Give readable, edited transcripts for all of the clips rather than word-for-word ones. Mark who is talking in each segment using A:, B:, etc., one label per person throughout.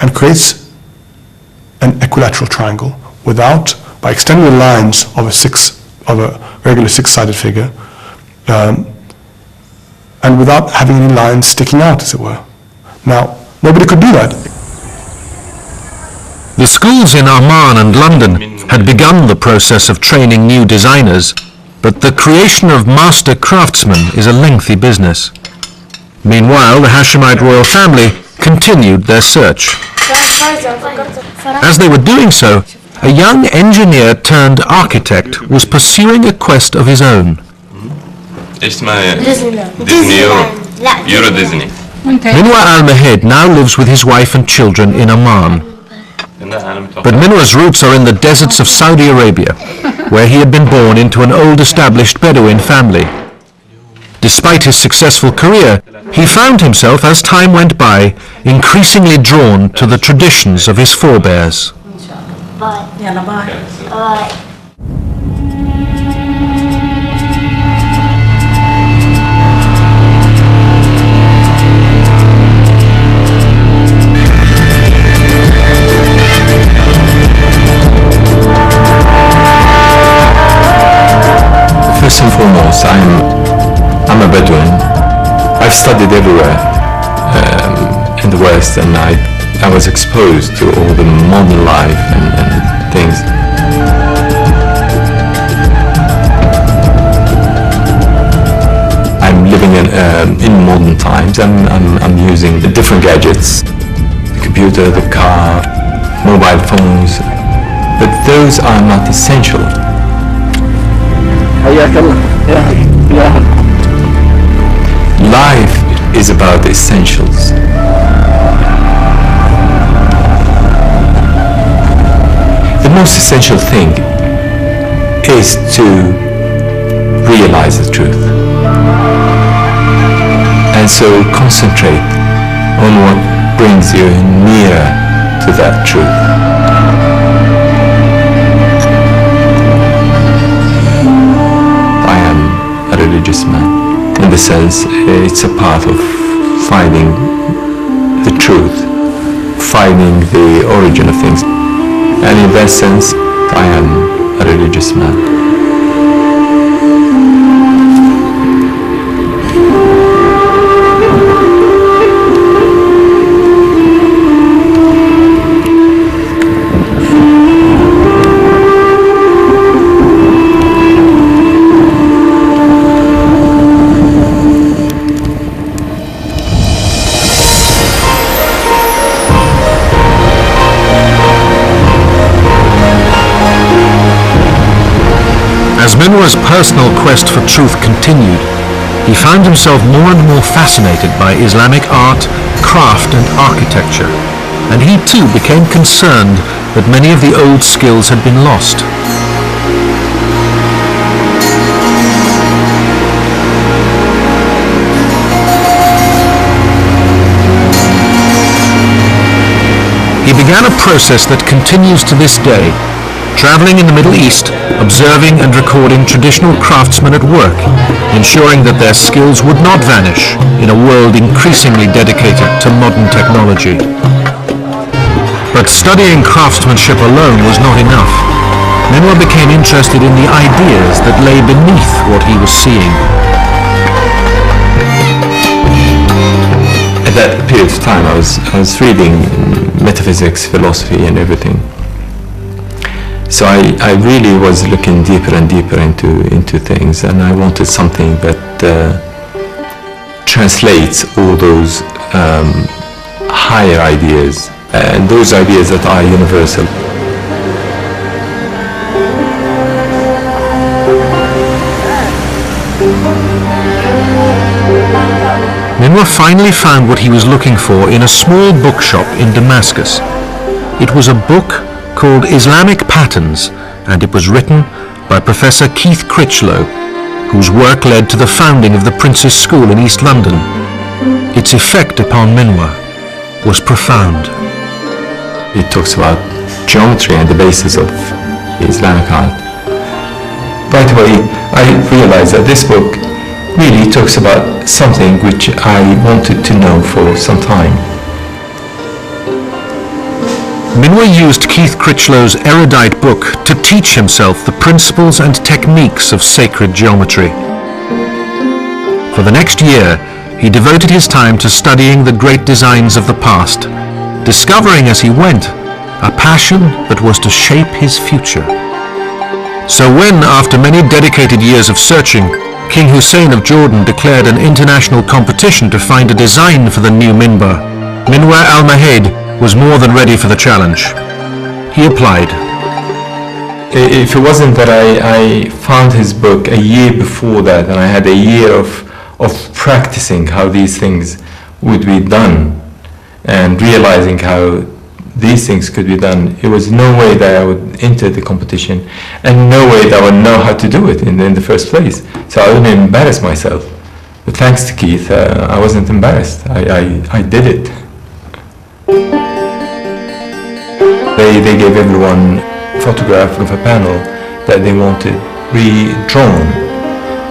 A: and creates an equilateral triangle by extending the lines of a regular six-sided figure, and without having any lines sticking out, as it were. Now, nobody could do that.
B: The schools in Amman and London had begun the process of training new designers, but the creation of master craftsmen is a lengthy business. Meanwhile, the Hashemite royal family continued their search. As they were doing so, a young engineer turned architect was pursuing a quest of his own.
C: Euro Disney.
B: Minwar al-Mahid now lives with his wife and children in Amman. But Minwar's roots are in the deserts of Saudi Arabia, where he had been born into an old established Bedouin family. Despite his successful career, he found himself, as time went by, increasingly drawn to the traditions of his forebears.
D: First and foremost, I'm a Bedouin. I've studied everywhere in the West, and I was exposed to all the modern life and things. I'm living in modern times. I'm using the different gadgets, the computer, the car, mobile phones, but those are not essential. Life is about the essentials. The most essential thing is to realize the truth, and so concentrate on what brings you nearer to that truth. Religious man, in the sense it's a part of finding the truth, finding the origin of things, and in that sense I am a religious man.
B: As Minwar's personal quest for truth continued, he found himself more and more fascinated by Islamic art, craft and architecture, and he too became concerned that many of the old skills had been lost. He began a process that continues to this day, traveling in the Middle East, observing and recording traditional craftsmen at work, ensuring that their skills would not vanish in a world increasingly dedicated to modern technology. But studying craftsmanship alone was not enough. Minwar became interested in the ideas that lay beneath what he was seeing.
D: At that period of time, I was reading metaphysics, philosophy and everything. So I really was looking deeper and deeper into things, and I wanted something that translates all those higher ideas, and those ideas that are universal.
B: Minwar finally found what he was looking for in a small bookshop in Damascus. It was a book called Islamic Patterns, and it was written by Professor Keith Critchlow, whose work led to the founding of the Prince's School in East London. Its effect upon Minwar was profound.
D: It talks about geometry and the basis of Islamic art. Right away, I realized that this book really talks about something which I wanted to know for some time.
B: Minwar used Keith Critchlow's erudite book to teach himself the principles and techniques of sacred geometry. For the next year, he devoted his time to studying the great designs of the past, discovering as he went a passion that was to shape his future. So when, after many dedicated years of searching, King Hussein of Jordan declared an international competition to find a design for the new minbar, Minwar al-Mahid was more than ready for the challenge. He applied.
D: If it wasn't that I found his book a year before that, and I had a year of practicing how these things would be done and realizing how these things could be done, it was no way that I would enter the competition and no way that I would know how to do it in the first place. So I wouldn't embarrass myself. But thanks to Keith, I wasn't embarrassed. I did it. They gave everyone a photograph of a panel that they wanted redrawn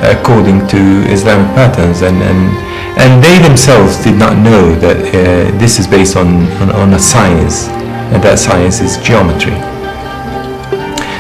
D: according to Islamic patterns, and they themselves did not know that this is based on a science, and that science is geometry.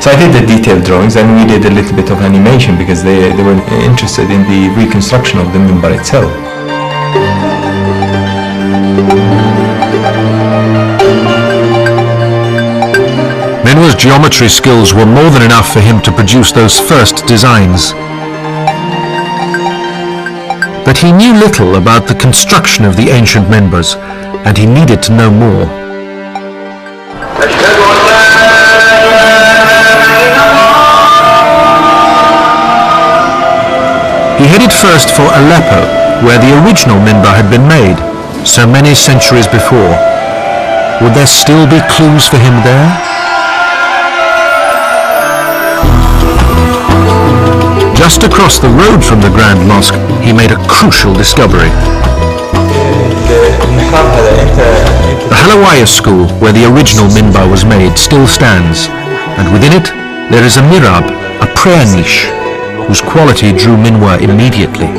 D: So I did the detailed drawings, and we did a little bit of animation because they were interested in the reconstruction of the minbar itself.
B: Minwar's geometry skills were more than enough for him to produce those first designs. But he knew little about the construction of the ancient minbars, and he needed to know more. He headed first for Aleppo, where the original minbar had been made, so many centuries before. Would there still be clues for him there? Just across the road from the Grand Mosque, he made a crucial discovery. The Halawaya school, where the original minbar was made, still stands, and within it there is a mihrab, a prayer niche, whose quality drew Minwar immediately.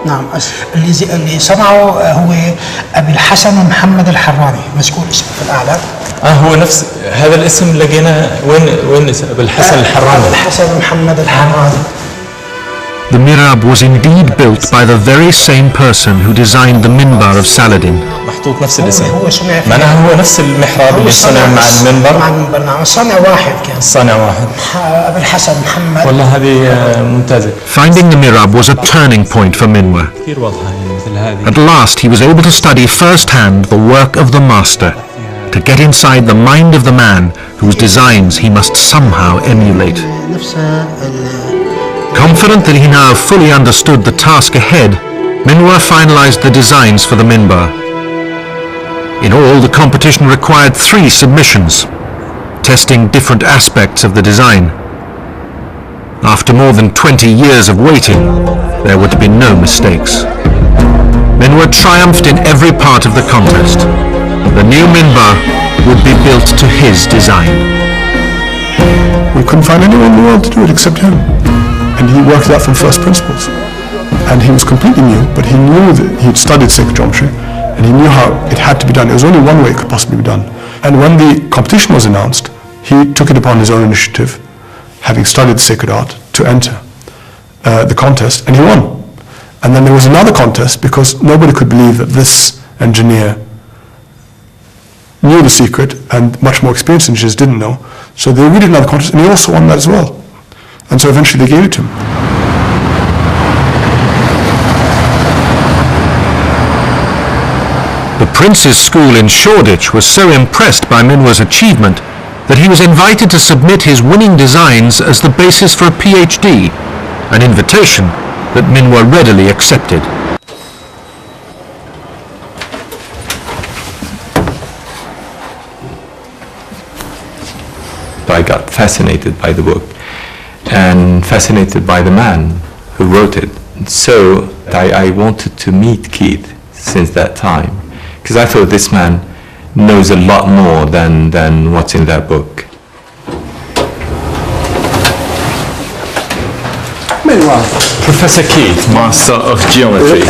E: نعم اللي صنعه هو أبي الحسن محمد الحراني، مذكور اسمه في الأعلى.
D: هو نفس هذا الاسم لقيناه وين أبي الحسن الحراني؟
E: أبي الحسن محمد الحراني.
B: The mihrab was indeed built by the very same person who designed the Minbar of Saladin.
D: محطوط نفس الاسم. معناها هو نفس المحراب اللي صنع مع المنبر.
E: مع المنبر نعم، صنع واحد كان.
D: صنع واحد.
E: أبي الحسن محمد.
D: والله هذه ممتازة.
B: Finding the mihrab was a turning point for Minwar.
D: كثير واضحة يعني مثل هذه.
B: At last he was able to study firsthand the work of the master, to get inside the mind of the man whose designs he must somehow emulate. Confident that he now fully understood the task ahead, Minwar finalized the designs for the minbar. In all, the competition required 3 submissions, testing different aspects of the design. After more than 20 years of waiting, there were to be no mistakes. Minwar triumphed in every part of the contest. The new minbar would be built to his design.
A: We couldn't find anyone in the world to do it except him. And he worked it out from first principles. And he was completely new, but he knew that he'd studied sacred geometry, and he knew how it had to be done. It was only one way it could possibly be done. And when the competition was announced, he took it upon his own initiative, having studied sacred art, to enter the contest, and he won. And then there was another contest, because nobody could believe that this engineer knew the secret, and much more experienced engineers didn't know. So they really did another contest, and he also won that as well. And so eventually they gave it to him.
B: The Prince's School in Shoreditch was so impressed by Minwar's achievement that he was invited to submit his winning designs as the basis for a PhD, an invitation that Minwar readily accepted.
D: I got fascinated by the book and fascinated by the man who wrote it. So I wanted to meet Keith since that time, because I thought this man knows a lot more than what's in that book. Professor Keith, Master of Geometry.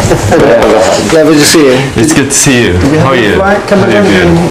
E: Glad to see you.
D: It's good to see you. How are you?
E: Come